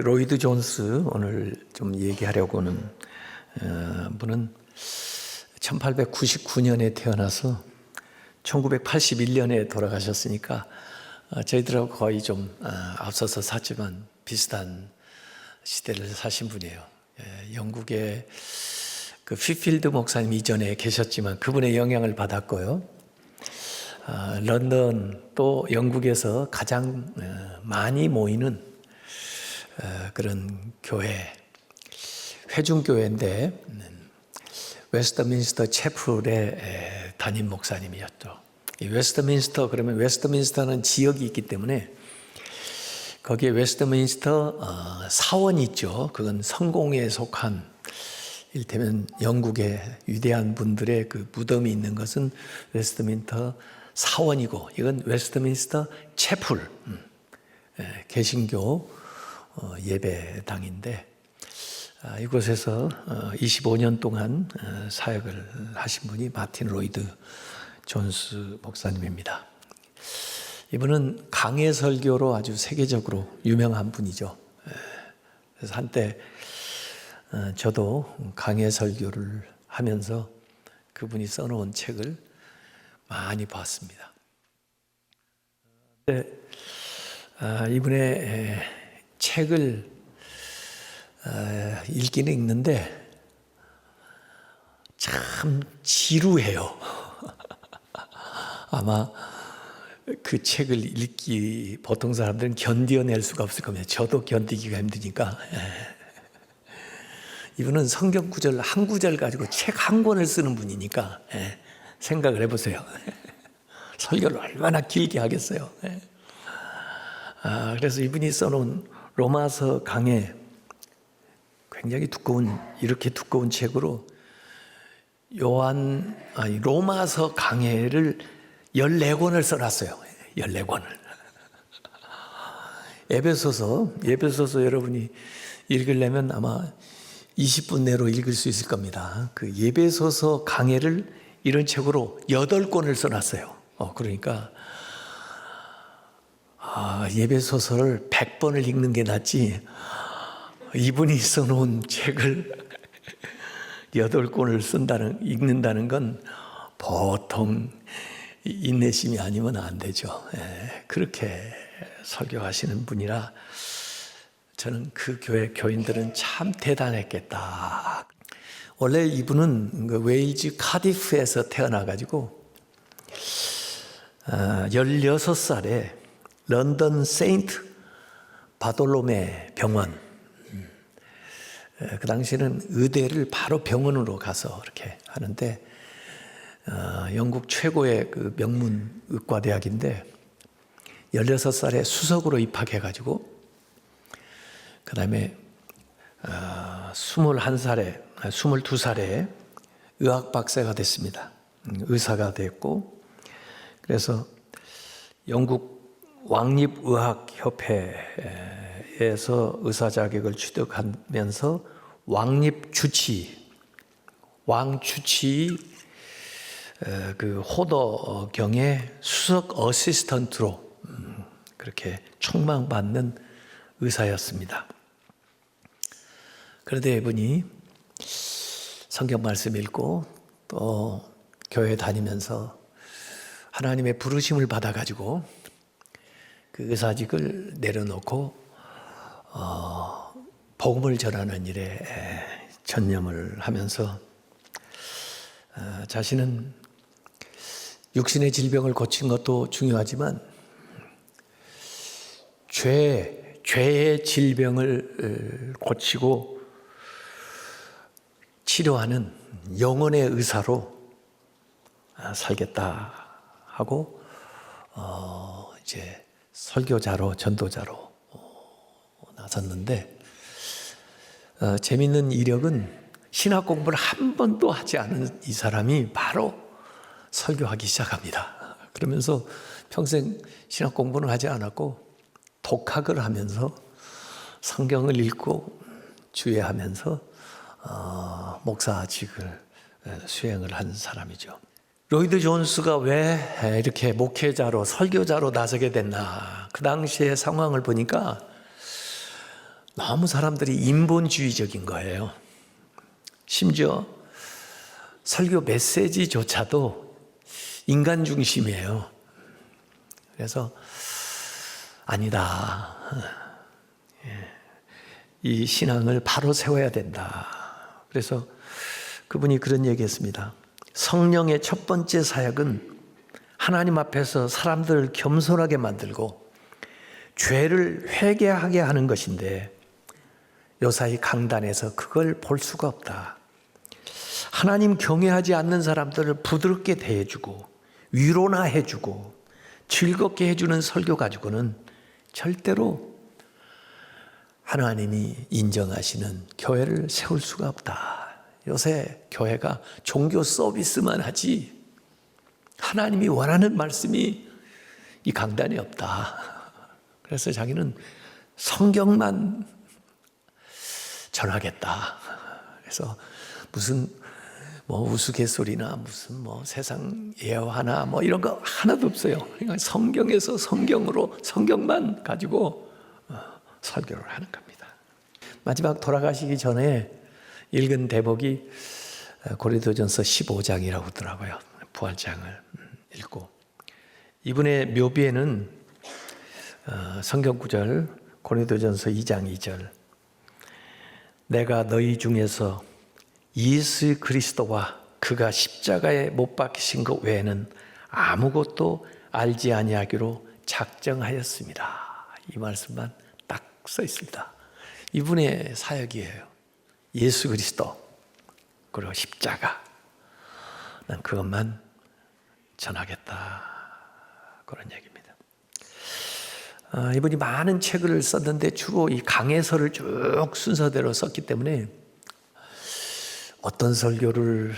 로이드 존스 오늘 좀 얘기하려고 하는 분은 1899년에 태어나서 1981년에 돌아가셨으니까 저희들하고 거의 좀 앞서서 샀지만 비슷한 시대를 사신 분이에요. 영국의 그 휘필드 목사님 이전에 계셨지만 그분의 영향을 받았고요. 런던 또 영국에서 가장 많이 모이는 그런 교회, 회중교회인데 웨스트민스터 채플의 담임 목사님이었죠. 이 웨스트민스터 그러면 웨스트민스터는 지역이 있기 때문에 거기에 웨스트민스터 사원이 있죠. 그건 성공회에 속한 이를테면 영국의 위대한 분들의 그 무덤이 있는 것은 웨스트민스터 사원이고 이건 웨스트민스터 채플 개신교 예배당인데 이곳에서 25년 동안 사역을 하신 분이 마틴 로이드 존스 목사님입니다. 이분은 강해 설교로 아주 세계적으로 유명한 분이죠. 그래서 한때 저도 강해 설교를 하면서 그분이 써놓은 책을 많이 봤습니다. 이분의 책을 읽기는 읽는데 참 지루해요. 아마 그 책을 읽기 보통 사람들은 견뎌낼 수가 없을 겁니다. 저도 견디기가 힘드니까. 이분은 성경 구절 한 구절 가지고 책 한 권을 쓰는 분이니까 생각을 해보세요. 설교를 얼마나 길게 하겠어요. 그래서 이분이 써놓은 로마서 강해 굉장히 두꺼운 이렇게 두꺼운 책으로 로마서 강해를 14권을 써놨어요. 14권을. 에베소서 여러분이 읽으려면 아마 20분 내로 읽을 수 있을 겁니다. 그 에베소서 강해를 이런 책으로 8권을 써놨어요. 그러니까 에베소서를 100번을 읽는 게 낫지 이분이 써놓은 책을 8권을 읽는다는 건 보통 인내심이 아니면 안 되죠. 그렇게 설교하시는 분이라 저는 그 교회 교인들은 참 대단했겠다. 원래 이분은 그 웨일즈 카디프에서 태어나가지고 16살에 런던 세인트 바돌로메 병원, 그 당시에는 의대를 바로 병원으로 가서 이렇게 하는데 영국 최고의 그 명문 의과대학인데 16살에 수석으로 입학해가지고 그 다음에 22살에 의학 박사가 됐습니다. 의사가 됐고 그래서 영국 왕립의학협회에서 의사 자격을 취득하면서 왕주치 그 호더경의 수석 어시스턴트로 그렇게 총망받는 의사였습니다. 그런데 이분이 성경 말씀 읽고 또 교회 다니면서 하나님의 부르심을 받아가지고 그 의사직을 내려놓고 복음을 전하는 일에 전념을 하면서 자신은 육신의 질병을 고친 것도 중요하지만 죄의 질병을 고치고 치료하는 영혼의 의사로 살겠다 하고 이제 설교자로 전도자로 나섰는데 재미있는 이력은 신학 공부를 한 번도 하지 않은 이 사람이 바로 설교하기 시작합니다. 그러면서 평생 신학 공부는 하지 않았고 독학을 하면서 성경을 읽고 주의하면서 목사직을 수행을 한 사람이죠. 로이드 존스가 왜 이렇게 목회자로 설교자로 나서게 됐나? 그 당시의 상황을 보니까 너무 사람들이 인본주의적인 거예요. 심지어 설교 메시지조차도 인간 중심이에요. 그래서 아니다. 이 신앙을 바로 세워야 된다. 그래서 그분이 그런 얘기했습니다. 성령의 첫 번째 사역은 하나님 앞에서 사람들을 겸손하게 만들고 죄를 회개하게 하는 것인데 요사이 강단에서 그걸 볼 수가 없다. 하나님 경외하지 않는 사람들을 부드럽게 대해주고 위로나 해주고 즐겁게 해주는 설교 가지고는 절대로 하나님이 인정하시는 교회를 세울 수가 없다. 요새 교회가 종교 서비스만 하지 하나님이 원하는 말씀이 이 강단에 없다. 그래서 자기는 성경만 전하겠다. 그래서 무슨 우스갯소리나 무슨 세상 예화나 이런 거 하나도 없어요. 그러니까 성경에서 성경으로 성경만 가지고 설교를 하는 겁니다. 마지막 돌아가시기 전에 읽은 대목이 고린도전서 15장이라고 하더라고요. 부활장을 읽고 이분의 묘비에는 성경 구절 고린도전서 2장 2절 내가 너희 중에서 예수 그리스도와 그가 십자가에 못 박히신 것 외에는 아무것도 알지 아니하기로 작정하였습니다. 이 말씀만 딱 써 있습니다. 이분의 사역이에요. 예수 그리스도 그리고 십자가 난 그것만 전하겠다. 그런 얘기입니다. 이분이 많은 책을 썼는데 주로 이 강해서를 쭉 순서대로 썼기 때문에 어떤 설교를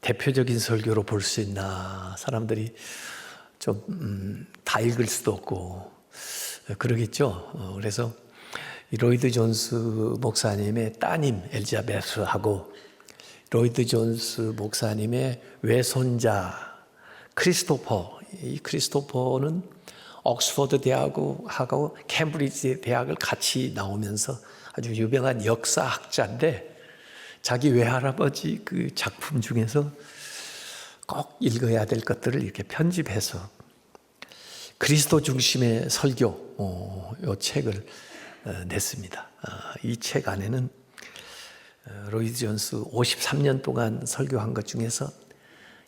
대표적인 설교로 볼 수 있나 사람들이 좀 다 읽을 수도 없고 그러겠죠. 그래서 이 로이드 존스 목사님의 따님 엘자베스하고 로이드 존스 목사님의 외손자 크리스토퍼, 이 크리스토퍼는 옥스퍼드 대학하고 캠브리지 대학을 같이 나오면서 아주 유명한 역사학자인데 자기 외할아버지 그 작품 중에서 꼭 읽어야 될 것들을 이렇게 편집해서 그리스도 중심의 설교 이 책을 냈습니다. 이 책 안에는 로이드 존스 53년 동안 설교한 것 중에서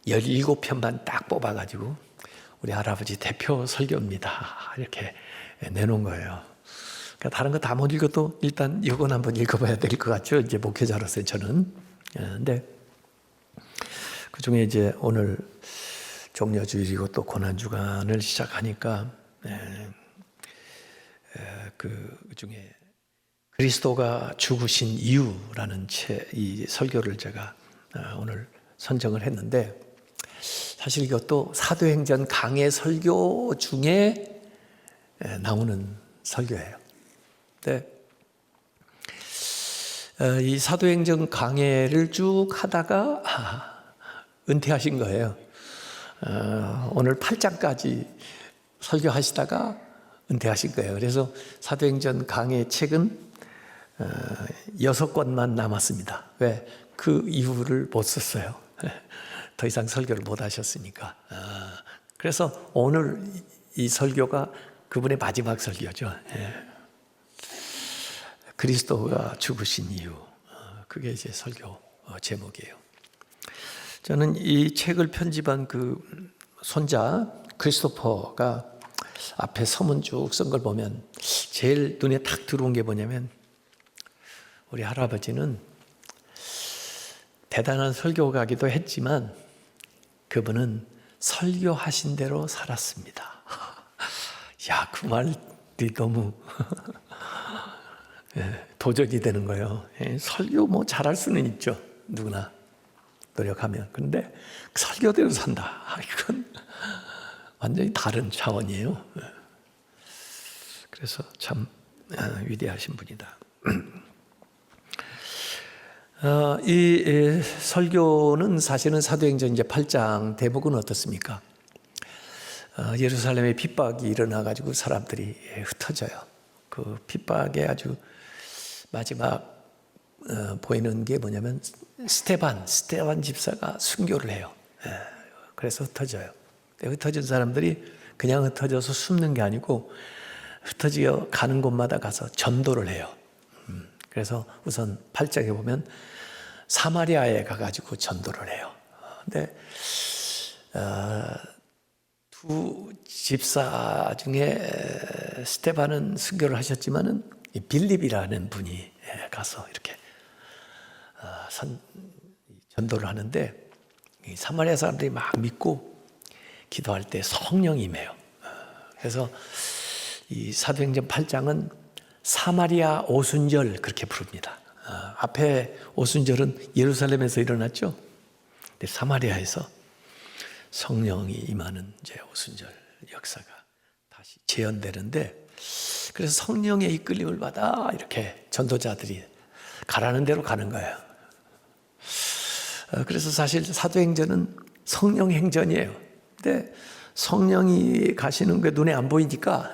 17편만 딱 뽑아가지고 우리 할아버지 대표 설교입니다. 이렇게 내놓은 거예요. 그러니까 다른 거 다 못 읽어도 일단 이건 한번 읽어봐야 될 것 같죠. 이제 목회자로서 저는. 근데 그 중에 이제 오늘 종려주일이고 또 고난주간을 시작하니까 그 중에 그리스도가 죽으신 이유라는 이 설교를 제가 오늘 선정을 했는데 사실 이것도 사도행전 강해 설교 중에 나오는 설교예요. 근데 이 사도행전 강해를 쭉 하다가 은퇴하신 거예요. 오늘 8장까지 설교하시다가 은퇴하신 거예요. 그래서 사도행전 강해 책은 6권만 남았습니다. 왜? 그 이유를 못 썼어요. 더 이상 설교를 못 하셨으니까. 그래서 오늘 이 설교가 그분의 마지막 설교죠. 그리스도가 죽으신 이유. 그게 이제 설교 제목이에요. 저는 이 책을 편집한 그 손자 크리스토퍼가 앞에 서문 쭉 쓴 걸 보면 제일 눈에 탁 들어온 게 뭐냐면 우리 할아버지는 대단한 설교가기도 했지만 그분은 설교하신 대로 살았습니다. 야, 그 말이 너무 도전이 되는 거예요. 설교 잘할 수는 있죠. 누구나 노력하면. 그런데 설교대로 산다. 이건 완전히 다른 차원이에요. 그래서 참 위대하신 분이다. 이 설교는 사실은 사도행전 이제 8장 대목은 어떻습니까? 예루살렘에 핍박이 일어나가지고 사람들이 흩어져요. 그 핍박에 아주 마지막 보이는 게 뭐냐면 스테반 집사가 순교를 해요. 그래서 흩어져요. 흩어진 사람들이 그냥 흩어져서 숨는 게 아니고 흩어져 가는 곳마다 가서 전도를 해요. 그래서 우선 8장에 보면 사마리아에 가가지고 전도를 해요. 근데 두 집사 중에 스테반은 순교를 하셨지만은 빌립이라는 분이 가서 이렇게 전도를 하는데 사마리아 사람들이 막 믿고 기도할 때 성령이 임해요. 그래서 이 사도행전 8장은 사마리아 오순절 그렇게 부릅니다. 앞에 오순절은 예루살렘에서 일어났죠. 근데 사마리아에서 성령이 임하는 이제 오순절 역사가 다시 재현되는데, 그래서 성령의 이끌림을 받아 이렇게 전도자들이 가라는 대로 가는 거예요. 그래서 사실 사도행전은 성령 행전이에요. 근데 성령이 가시는 게 눈에 안 보이니까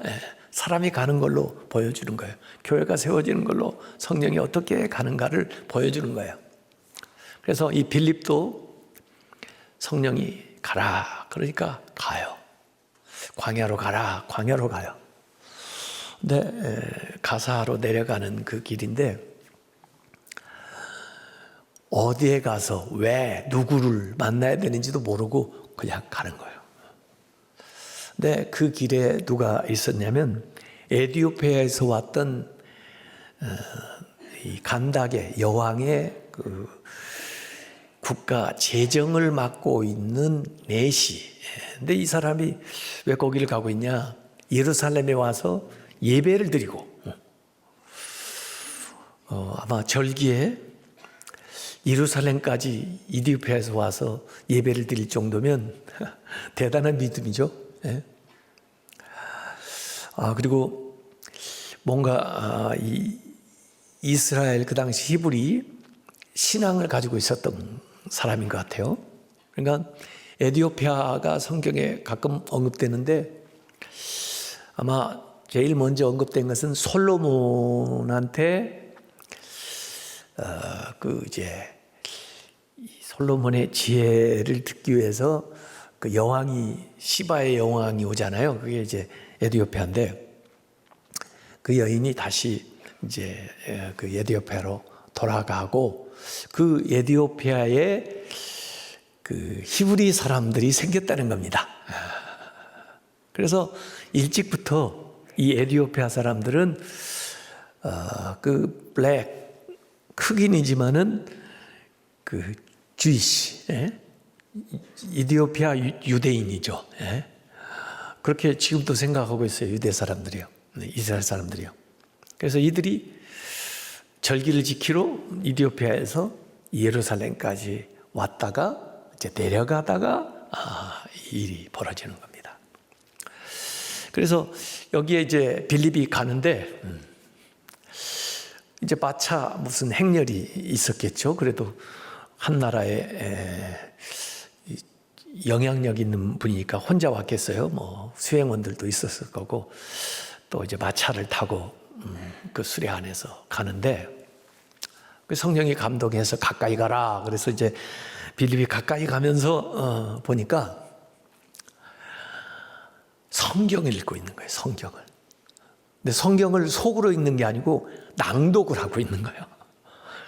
사람이 가는 걸로 보여주는 거예요. 교회가 세워지는 걸로 성령이 어떻게 가는가를 보여주는 거예요. 그래서 이 빌립도 성령이 가라 그러니까 가요. 광야로 가라, 광야로 가요. 근데 가사로 내려가는 그 길인데 어디에 가서 왜 누구를 만나야 되는지도 모르고 그냥 가는 거예요. 근데 그 길에 누가 있었냐면 에티오피아에서 왔던 이 간닥의 여왕의 그 국가 재정을 맡고 있는 내시. 근데 이 사람이 왜 거기를 가고 있냐? 예루살렘에 와서 예배를 드리고 아마 절기에 예루살렘까지 이디오피아에서 와서 예배를 드릴 정도면 대단한 믿음이죠. 예. 그리고 뭔가 이 이스라엘 그 당시 히브리 신앙을 가지고 있었던 사람인 것 같아요. 그러니까 에티오피아가 성경에 가끔 언급되는데 아마 제일 먼저 언급된 것은 솔로몬한테 솔로몬의 지혜를 듣기 위해서 그 여왕이 시바의 여왕이 오잖아요. 그게 이제 에티오피아인데 그 여인이 다시 이제 그 에티오피아로 돌아가고 그 에티오피아에 그 히브리 사람들이 생겼다는 겁니다. 그래서 일찍부터 이 에티오피아 사람들은 그 블랙 흑인이지만은 그 주이시, 이디오피아 유대인이죠. 그렇게 지금도 생각하고 있어요. 유대 사람들이요, 이스라엘 사람들이요. 그래서 이들이 절기를 지키러 이디오피아에서 예루살렘까지 왔다가 이제 내려가다가 이 일이 벌어지는 겁니다. 그래서 여기에 이제 빌립이 가는데 이제 마차 무슨 행렬이 있었겠죠. 그래도 한 나라에 영향력 있는 분이니까 혼자 왔겠어요. 뭐 수행원들도 있었을 거고 또 이제 마차를 타고 그 수레 안에서 가는데 그 성령이 감동해서 가까이 가라. 그래서 이제 빌립이 가까이 가면서 보니까 성경을 읽고 있는 거예요. 성경을. 근데 성경을 속으로 읽는 게 아니고 낭독을 하고 있는 거예요.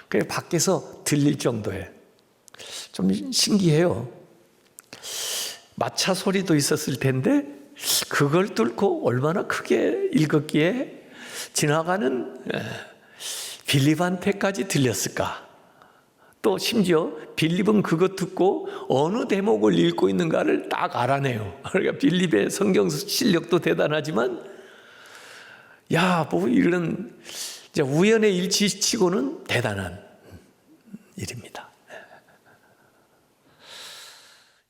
그래서 밖에서 들릴 정도에 좀 신기해요. 마차 소리도 있었을 텐데 그걸 뚫고 얼마나 크게 읽었기에 지나가는 빌립한테까지 들렸을까? 또 심지어 빌립은 그것 듣고 어느 대목을 읽고 있는가를 딱 알아내요. 그러니까 빌립의 성경 실력도 대단하지만 뭐 이런 우연의 일치치고는 대단한 일입니다.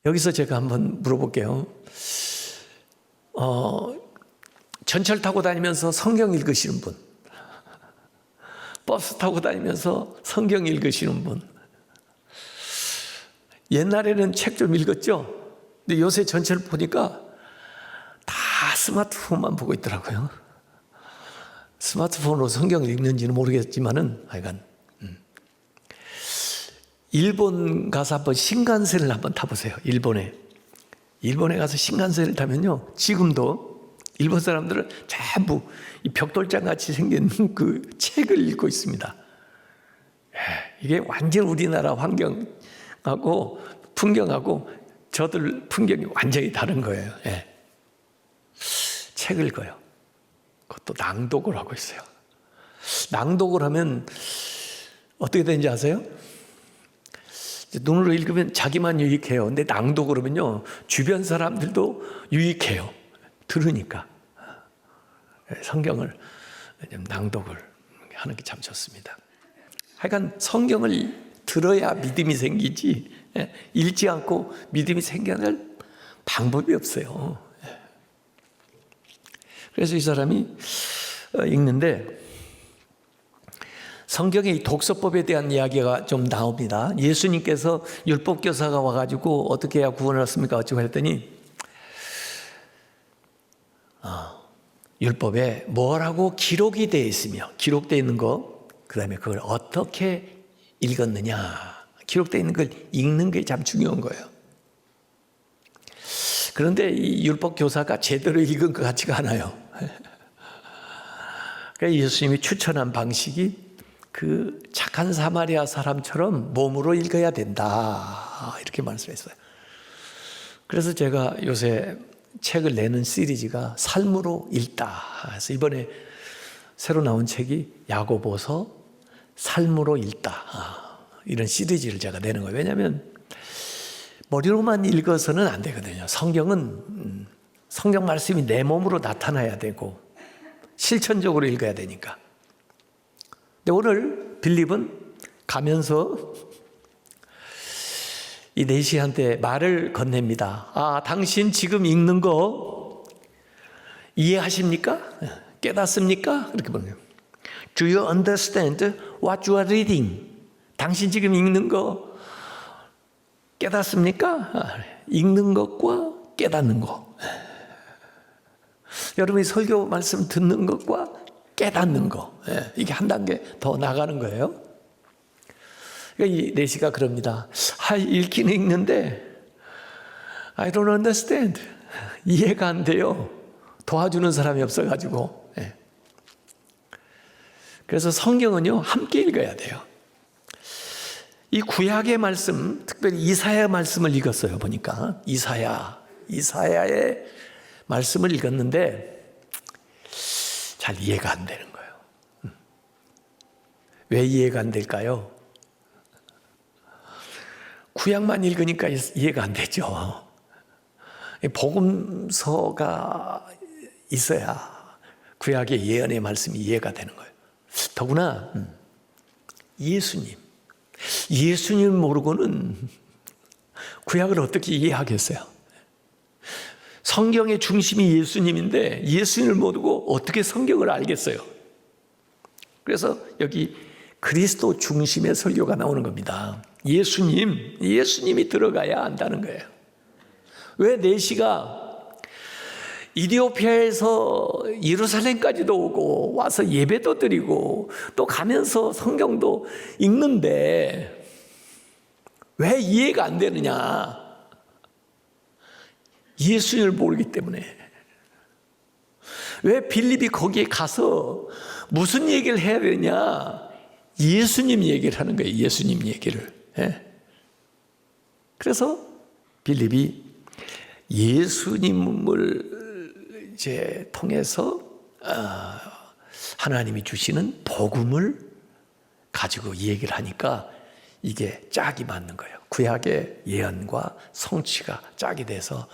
여기서 제가 한번 물어볼게요. 전철 타고 다니면서 성경 읽으시는 분, 버스 타고 다니면서 성경 읽으시는 분, 옛날에는 책 좀 읽었죠? 근데 요새 전철 보니까 다 스마트폰만 보고 있더라고요. 스마트폰으로 성경을 읽는지는 모르겠지만은 하여간 일본 가서 한번 신간센을 한번 타보세요. 일본에 가서 신간센을 타면요, 지금도 일본 사람들은 전부 이 벽돌장 같이 생긴 그 책을 읽고 있습니다. 이게 완전 우리나라 환경하고 풍경하고 저들 풍경이 완전히 다른 거예요. 책을 읽어요. 그것도 낭독을 하고 있어요. 낭독을 하면 어떻게 되는지 아세요? 눈으로 읽으면 자기만 유익해요. 근데 낭독을 하면요, 주변 사람들도 유익해요. 들으니까. 성경을 낭독을 하는 게 참 좋습니다. 하여간 성경을 들어야 믿음이 생기지, 읽지 않고 믿음이 생겨날 방법이 없어요. 그래서 이 사람이 읽는데 성경의 이 독서법에 대한 이야기가 좀 나옵니다. 예수님께서 율법교사가 와가지고 어떻게 해야 구원을 얻습니까? 어쩌고 했더니 율법에 뭐라고 기록이 되어 있으며, 기록되어 있는 거, 그 다음에 그걸 어떻게 읽었느냐, 기록되어 있는 걸 읽는 게 참 중요한 거예요. 그런데 이 율법교사가 제대로 읽은 것 같지가 않아요. 그러니까 예수님이 추천한 방식이 그 착한 사마리아 사람처럼 몸으로 읽어야 된다, 이렇게 말씀했어요. 그래서 제가 요새 책을 내는 시리즈가 삶으로 읽다. 그래서 이번에 새로 나온 책이 야고보서 삶으로 읽다, 이런 시리즈를 제가 내는 거예요. 왜냐하면 머리로만 읽어서는 안 되거든요. 성경은 성경 말씀이 내 몸으로 나타나야 되고 실천적으로 읽어야 되니까. 근데 오늘 빌립은 가면서 이 네시한테 말을 건넵니다. 당신 지금 읽는 거 이해하십니까? 깨닫습니까? 그렇게 보네요. Do you understand what you are reading? 당신 지금 읽는 거 깨닫습니까? 읽는 것과 깨닫는 것. 여러분이 설교 말씀 듣는 것과 깨닫는 것, 이게 한 단계 더 나가는 거예요. 그러니까 이 네시가 그럽니다. 읽기는 읽는데 I don't understand. 이해가 안 돼요. 도와주는 사람이 없어가지고. 그래서 성경은요, 함께 읽어야 돼요. 이 구약의 말씀, 특별히 이사야 말씀을 읽었어요. 보니까 이사야의 말씀을 읽었는데 잘 이해가 안 되는 거예요. 왜 이해가 안 될까요? 구약만 읽으니까 이해가 안 되죠. 복음서가 있어야 구약의 예언의 말씀이 이해가 되는 거예요. 더구나 예수님 모르고는 구약을 어떻게 이해하겠어요? 성경의 중심이 예수님인데 예수님을 모르고 어떻게 성경을 알겠어요? 그래서 여기 그리스도 중심의 설교가 나오는 겁니다. 예수님이 들어가야 한다는 거예요. 왜 네시가 이디오피아에서 예루살렘까지도 오고 와서 예배도 드리고 또 가면서 성경도 읽는데 왜 이해가 안 되느냐? 예수님을 모르기 때문에. 왜 빌립이 거기에 가서 무슨 얘기를 해야 되냐? 예수님 얘기를 하는 거예요. 예수님 얘기를. 그래서 빌립이 예수님을 이제 통해서 하나님이 주시는 복음을 가지고 얘기를 하니까 이게 짝이 맞는 거예요. 구약의 예언과 성취가 짝이 돼서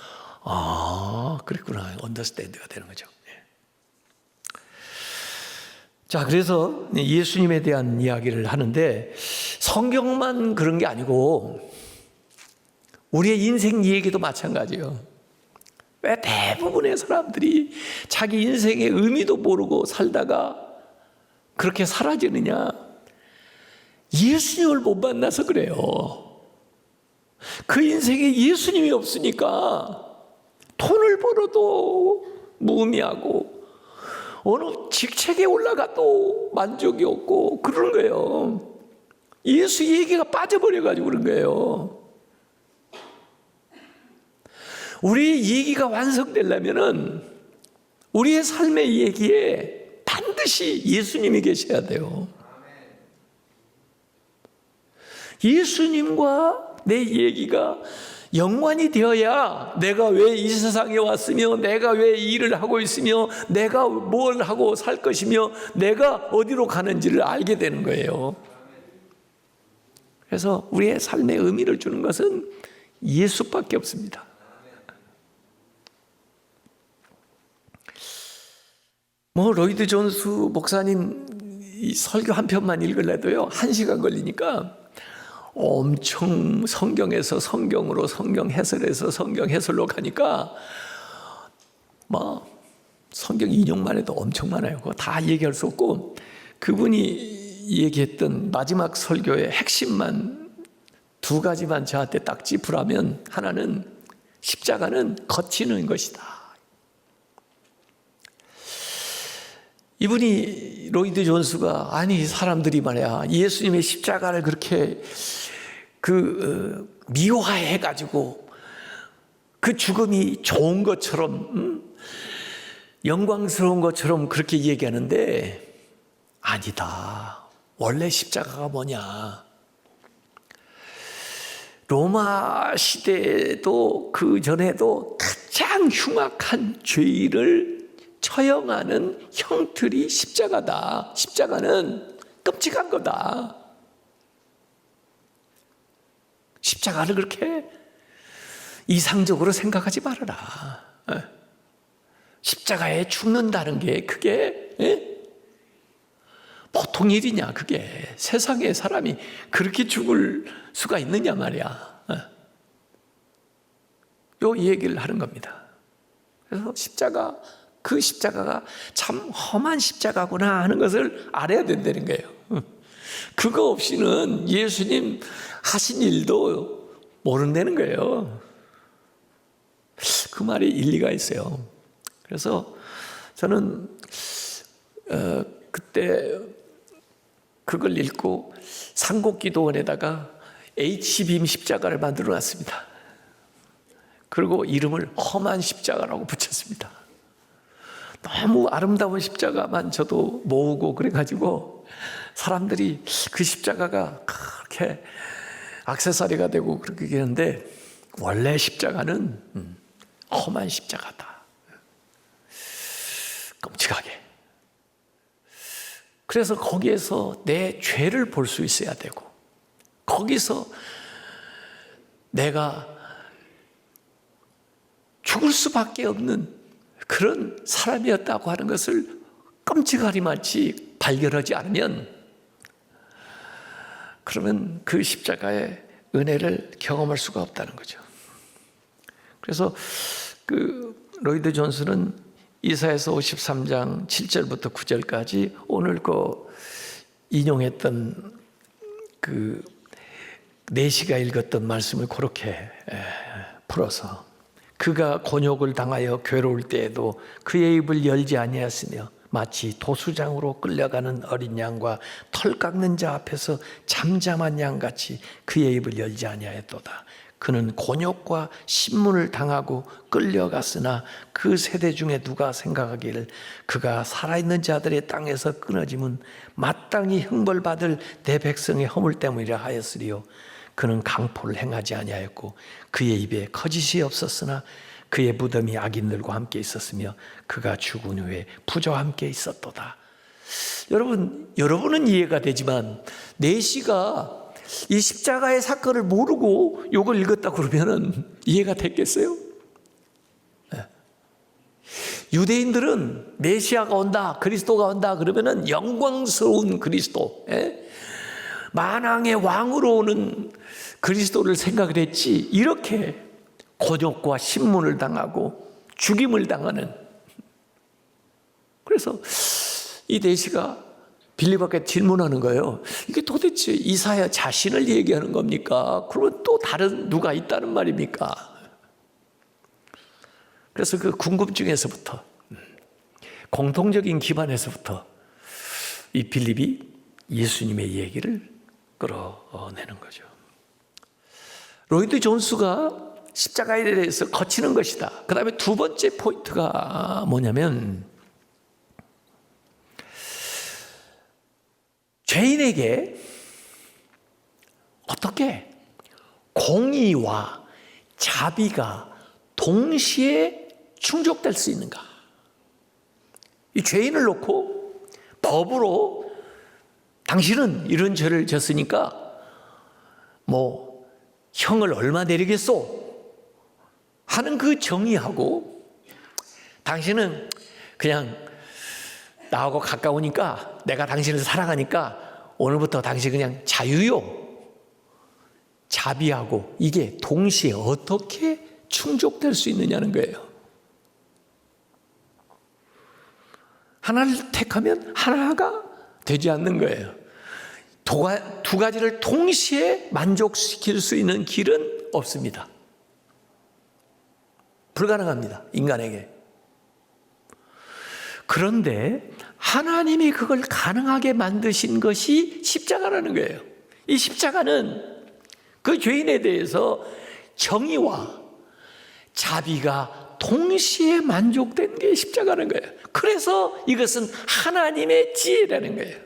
그랬구나, 언더스탠드가 되는 거죠. 자, 그래서 예수님에 대한 이야기를 하는데 성경만 그런 게 아니고 우리의 인생 얘기도 마찬가지예요. 왜 대부분의 사람들이 자기 인생의 의미도 모르고 살다가 그렇게 사라지느냐? 예수님을 못 만나서 그래요. 그 인생에 예수님이 없으니까 돈을 벌어도 무의미하고 어느 직책에 올라가도 만족이 없고 그러는 거예요. 예수 얘기가 빠져버려가지고 그런 거예요. 우리 얘기가 완성되려면은 우리의 삶의 얘기에 반드시 예수님이 계셔야 돼요. 예수님과 내 얘기가 연관이 되어야 내가 왜 이 세상에 왔으며 내가 왜 이 일을 하고 있으며 내가 뭘 하고 살 것이며 내가 어디로 가는지를 알게 되는 거예요. 그래서 우리의 삶의 의미를 주는 것은 예수밖에 없습니다. 로이드 존스 목사님 이 설교 한 편만 읽으려도요 1시간 걸리니까 엄청 성경에서 성경으로 성경 해설해서 성경 해설로 가니까 성경 인용만 해도 엄청 많아요. 그거 다 얘기할 수 없고 그분이 얘기했던 마지막 설교의 핵심만 2가지만 저한테 딱 짚으라면, 하나는 십자가는 거치는 것이다. 이분이 로이드 존스가 아니 사람들이 말이야 예수님의 십자가를 그렇게 미화해가지고 그 죽음이 좋은 것처럼 영광스러운 것처럼 그렇게 얘기하는데 아니다. 원래 십자가가 뭐냐? 로마 시대에도 그 전에도 가장 흉악한 죄를 처형하는 형틀이 십자가다. 십자가는 끔찍한 거다. 십자가를 그렇게 이상적으로 생각하지 말아라. 십자가에 죽는다는 게 그게 보통 일이냐? 그게 세상에 사람이 그렇게 죽을 수가 있느냐 말이야. 요 얘기를 하는 겁니다. 그래서 그 십자가가 참 험한 십자가구나 하는 것을 알아야 된다는 거예요. 그거 없이는 예수님 하신 일도 모른다는 거예요. 그 말이 일리가 있어요. 그래서 저는 그때 그걸 읽고 상곡기도원에다가 H빔 십자가를 만들어 놨습니다. 그리고 이름을 험한 십자가라고 붙였습니다. 너무 아름다운 십자가만 저도 모으고 그래가지고 사람들이 그 십자가가 그렇게 액세서리가 되고 그렇게 하는데 원래 십자가는 험한 십자가다. 끔찍하게. 그래서 거기에서 내 죄를 볼 수 있어야 되고 거기서 내가 죽을 수밖에 없는 그런 사람이었다고 하는 것을 끔찍하리마치 발견하지 않으면 그러면 그 십자가의 은혜를 경험할 수가 없다는 거죠. 그래서 로이드 존스는 이사야서 53장 7절부터 9절까지 오늘 인용했던 내시가 읽었던 말씀을 그렇게 풀어서 그가 곤욕을 당하여 괴로울 때에도 그의 입을 열지 아니하였으며 마치 도수장으로 끌려가는 어린 양과 털 깎는 자 앞에서 잠잠한 양같이 그의 입을 열지 아니하였도다. 그는 곤욕과 신문을 당하고 끌려갔으나 그 세대 중에 누가 생각하기를 그가 살아있는 자들의 땅에서 끊어짐은 마땅히 형벌받을 내 백성의 허물 때문이라 하였으리요. 그는 강포를 행하지 아니하였고 그의 입에 거짓이 없었으나 그의 무덤이 악인들과 함께 있었으며 그가 죽은 후에 부자와 함께 있었도다. 여러분은 이해가 되지만 내시가 이 십자가의 사건을 모르고 이걸 읽었다 그러면은 이해가 됐겠어요? 유대인들은 메시아가 온다, 그리스도가 온다 그러면은 영광스러운 그리스도, 만왕의 왕으로 오는 그리스도를 생각을 했지 이렇게 곤욕과 신문을 당하고 죽임을 당하는. 그래서 이 내시가 빌립보께 질문하는 거예요. 이게 도대체 이사야 자신을 얘기하는 겁니까? 그러면 또 다른 누가 있다는 말입니까? 그래서 그 궁금증에서부터 공통적인 기반에서부터 이 빌립이 예수님의 얘기를 끌어내는 거죠. 로이드 존스가 십자가에 대해서 거치는 것이다. 그 다음에 두 번째 포인트가 뭐냐면 죄인에게 어떻게 공의와 자비가 동시에 충족될 수 있는가? 이 죄인을 놓고 법으로 당신은 이런 죄를 졌으니까 뭐 형을 얼마 내리겠소? 하는 그 정의하고 당신은 그냥 나하고 가까우니까 내가 당신을 사랑하니까 오늘부터 당신 그냥 자유요. 자비하고 이게 동시에 어떻게 충족될 수 있느냐는 거예요. 하나를 택하면 하나가 되지 않는 거예요. 두 가지를 동시에 만족시킬 수 있는 길은 없습니다. 불가능합니다. 인간에게. 그런데 하나님이 그걸 가능하게 만드신 것이 십자가라는 거예요. 이 십자가는 그 죄인에 대해서 정의와 자비가 동시에 만족된 게 십자가라는 거예요. 그래서 이것은 하나님의 지혜라는 거예요.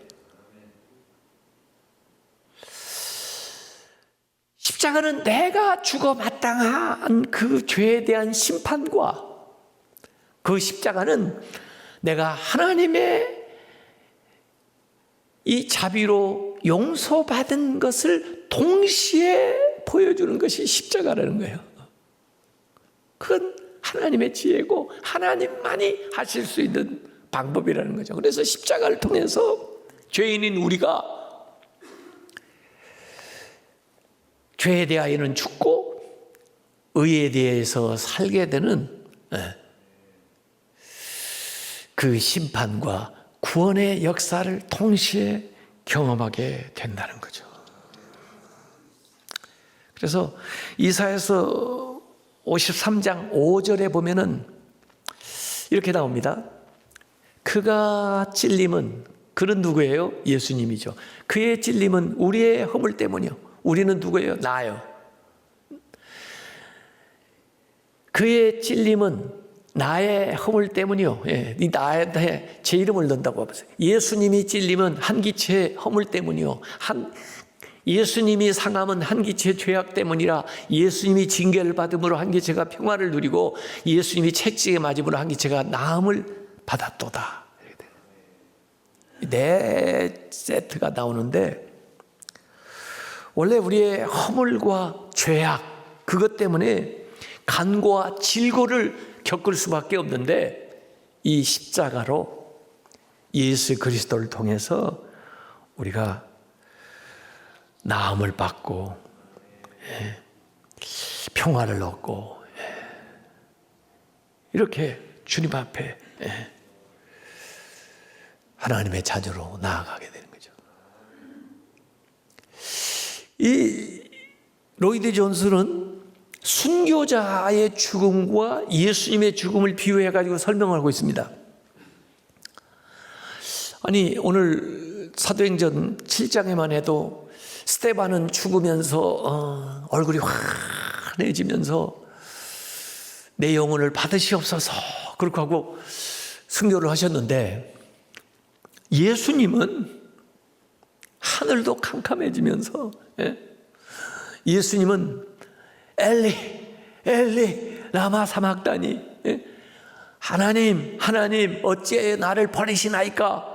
십자가는 내가 죽어 마땅한 그 죄에 대한 심판과 그 십자가는 내가 하나님의 이 자비로 용서받은 것을 동시에 보여주는 것이 십자가라는 거예요. 그건 하나님의 지혜고 하나님만이 하실 수 있는 방법이라는 거죠. 그래서 십자가를 통해서 죄인인 우리가 죄에 대하여는 죽고 의에 대해서 살게 되는 그 심판과 구원의 역사를 동시에 경험하게 된다는 거죠. 그래서 이사야서 53장 5절에 보면은 이렇게 나옵니다. 그가 찔림은, 그는 누구예요? 예수님이죠. 그의 찔림은 우리의 허물 때문이요. 우리는 누구예요? 나요. 그의 찔림은 나의 허물 때문이요. 예, 나한테 제 이름을 넣는다고 해보세요. 예수님이 찔림은 한기체의 허물 때문이요. 예수님이 상함은 한기체의 죄악 때문이라 예수님이 징계를 받음으로 한기체가 평화를 누리고 예수님이 채찍에 맞음으로 한기체가 나음을 받았도다. 네 세트가 나오는데 원래 우리의 허물과 죄악 그것 때문에 간고와 질고를 겪을 수밖에 없는데 이 십자가로 예수 그리스도를 통해서 우리가 나음을 받고 평화를 얻고 이렇게 주님 앞에 하나님의 자녀로 나아가게 되는 거죠. 이 로이드 존스는 순교자의 죽음과 예수님의 죽음을 비유해가지고 설명하고 있습니다. 아니 오늘 사도행전 7장에만 해도 스데반은 죽으면서 얼굴이 환해지면서 내 영혼을 받으시옵소서 그렇게 하고 순교를 하셨는데 예수님은 하늘도 캄캄해지면서 예수님은 엘리 엘리 라마 사막다니 하나님 하나님 어찌 나를 버리시나이까.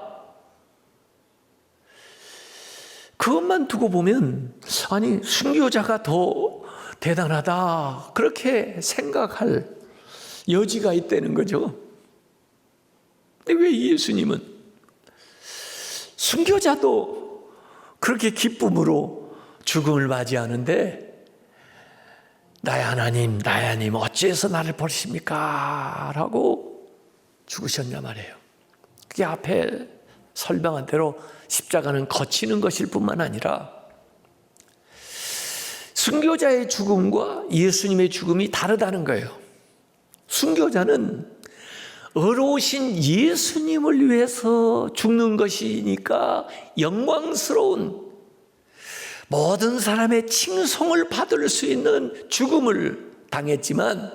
그것만 두고 보면 아니 순교자가 더 대단하다 그렇게 생각할 여지가 있다는 거죠. 근데 왜 예수님은 순교자도 그렇게 기쁨으로 죽음을 맞이하는데 나의 하나님 어찌해서 나를 버리십니까? 라고 죽으셨냐 말이에요. 그게 앞에 설명한 대로 십자가는 거치는 것일 뿐만 아니라 순교자의 죽음과 예수님의 죽음이 다르다는 거예요. 순교자는 의로우신 예수님을 위해서 죽는 것이니까 영광스러운 모든 사람의 칭송을 받을 수 있는 죽음을 당했지만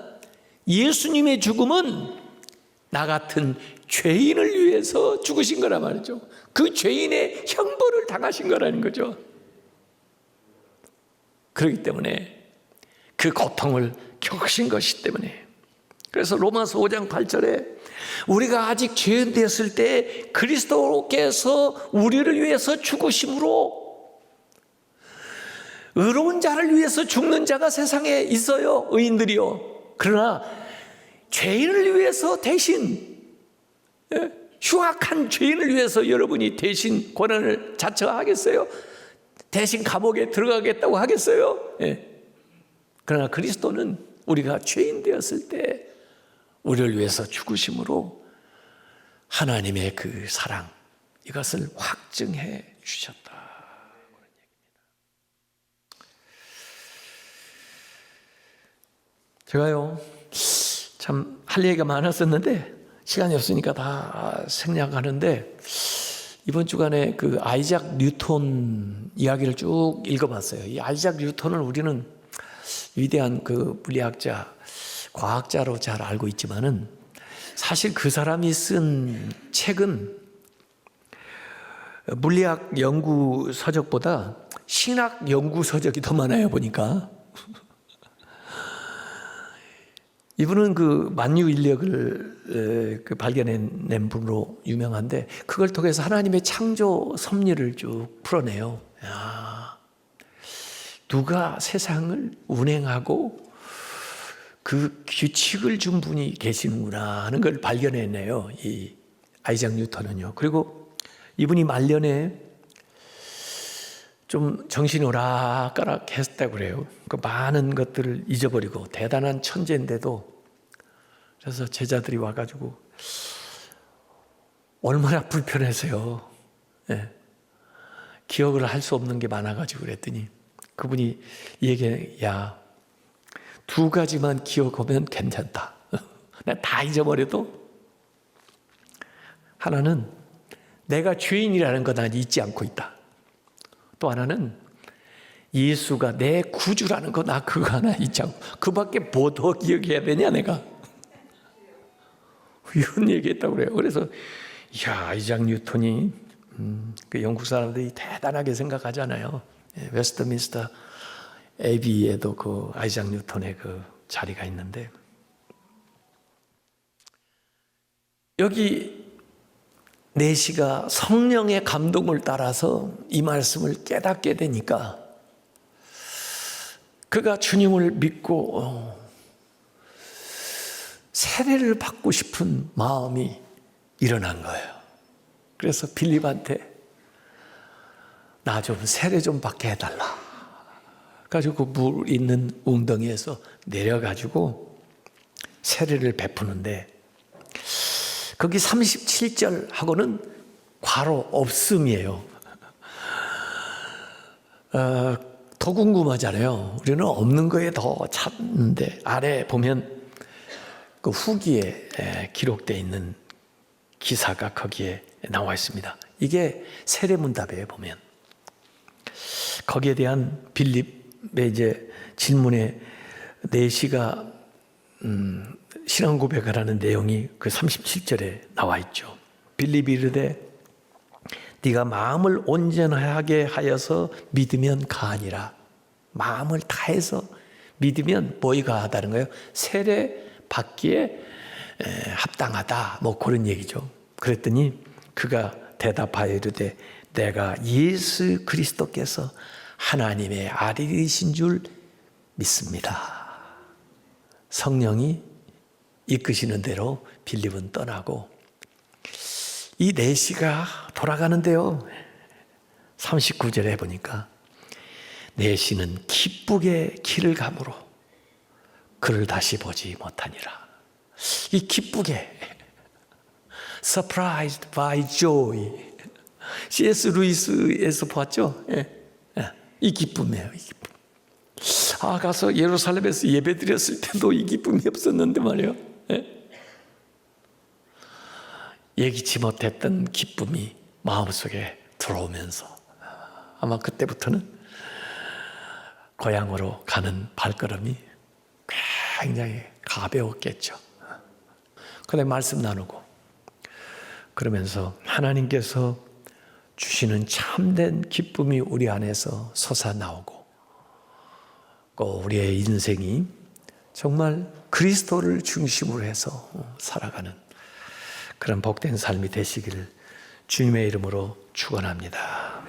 예수님의 죽음은 나 같은 죄인을 위해서 죽으신 거란 말이죠. 그 죄인의 형벌을 당하신 거라는 거죠. 그렇기 때문에 그 고통을 겪으신 것이기 때문에, 그래서 로마서 5장 8절에 우리가 아직 죄인 되었을 때 그리스도께서 우리를 위해서 죽으심으로, 의로운 자를 위해서 죽는 자가 세상에 있어요, 의인들이요. 그러나 죄인을 위해서 대신, 흉악한 죄인을 위해서 여러분이 대신 고난을 자처하겠어요? 대신 감옥에 들어가겠다고 하겠어요? 그러나 그리스도는 우리가 죄인 되었을 때 우리를 위해서 죽으심으로 하나님의 그 사랑, 이것을 확증해 주셨다. 제가요, 참 할 얘기가 많았었는데 시간이 없으니까 다 생략하는데, 이번 주간에 그 아이작 뉴턴 이야기를 쭉 읽어봤어요. 이 아이작 뉴턴을 우리는 위대한 그 물리학자, 과학자로 잘 알고 있지만은 사실 그 사람이 쓴 책은 물리학 연구 서적보다 신학 연구 서적이 더 많아요, 보니까. 이분은 그 만유 인력을 발견해낸 분으로 유명한데, 그걸 통해서 하나님의 창조 섭리를 쭉 풀어내요. 야, 누가 세상을 운행하고 그 규칙을 준 분이 계시는구나 하는 걸 발견해내요, 이 아이작 뉴턴은요. 그리고 이분이 말년에 좀 정신이 오락가락 했다고 그래요. 그 많은 것들을 잊어버리고 대단한 천재인데도. 그래서 제자들이 와가지고 얼마나 불편해서요. 기억을 할 수 없는 게 많아가지고 그랬더니 그분이 얘기해, 야, 2가지만 기억하면 괜찮다. 내가 다 잊어버려도 하나는 내가 죄인이라는 거 난 잊지 않고 있다. 또 하나는 예수가 내 구주라는 거 나 그거 하나 잊지 않고, 그밖에 뭐 더 기억해야 되냐 내가. 이런 얘기했다고 그래요. 그래서 이야, 아이작 뉴턴이 그 영국 사람들이 대단하게 생각하잖아요. 웨스트민스터 에비에도 그 아이작 뉴턴의 그 자리가 있는데, 여기 내시가 성령의 감동을 따라서 이 말씀을 깨닫게 되니까 그가 주님을 믿고 세례를 받고 싶은 마음이 일어난 거예요. 그래서 빌립한테 나 좀 세례 좀 받게 해달라. 가지고 물 있는 웅덩이에서 내려가지고 세례를 베푸는데, 거기 37절하고는 괄호 없음이에요. 더 궁금하잖아요. 우리는 없는 거에 더 찾는데, 아래 보면 그 후기에 기록되어 있는 기사가 거기에 나와 있습니다. 이게 세례문답이에요. 보면 거기에 대한 빌립의 이제 질문에 내시가 신앙 고백을 하는 내용이 그 37절에 나와 있죠. 빌립이 이르되 네가 마음을 온전하게 하여서 믿으면 가하니라. 마음을 다해서 믿으면 뭐이 가하다는 거예요? 세례 받기에 합당하다, 뭐 그런 얘기죠. 그랬더니 그가 대답하여 이르되 내가 예수 그리스도께서 하나님의 아들이신 줄 믿습니다. 성령이 이끄시는 대로 빌립은 떠나고 이 내시가 돌아가는데요, 39절에 보니까 내시는 기쁘게 길을 가므로 그를 다시 보지 못하니라. 이 기쁘게, surprised by joy. C.S. 루이스에서 보았죠? 이 기쁨이에요. 이 기쁨. 가서 예루살렘에서 예배 드렸을 때도 이 기쁨이 없었는데 말이에요. 예기치 못했던 기쁨이 마음속에 들어오면서 아마 그때부터는 고향으로 가는 발걸음이 굉장히 가벼웠겠죠. 그때 말씀 나누고 그러면서 하나님께서 주시는 참된 기쁨이 우리 안에서 솟아나오고 또 우리의 인생이 정말 그리스도를 중심으로 해서 살아가는 그런 복된 삶이 되시기를 주님의 이름으로 축원합니다.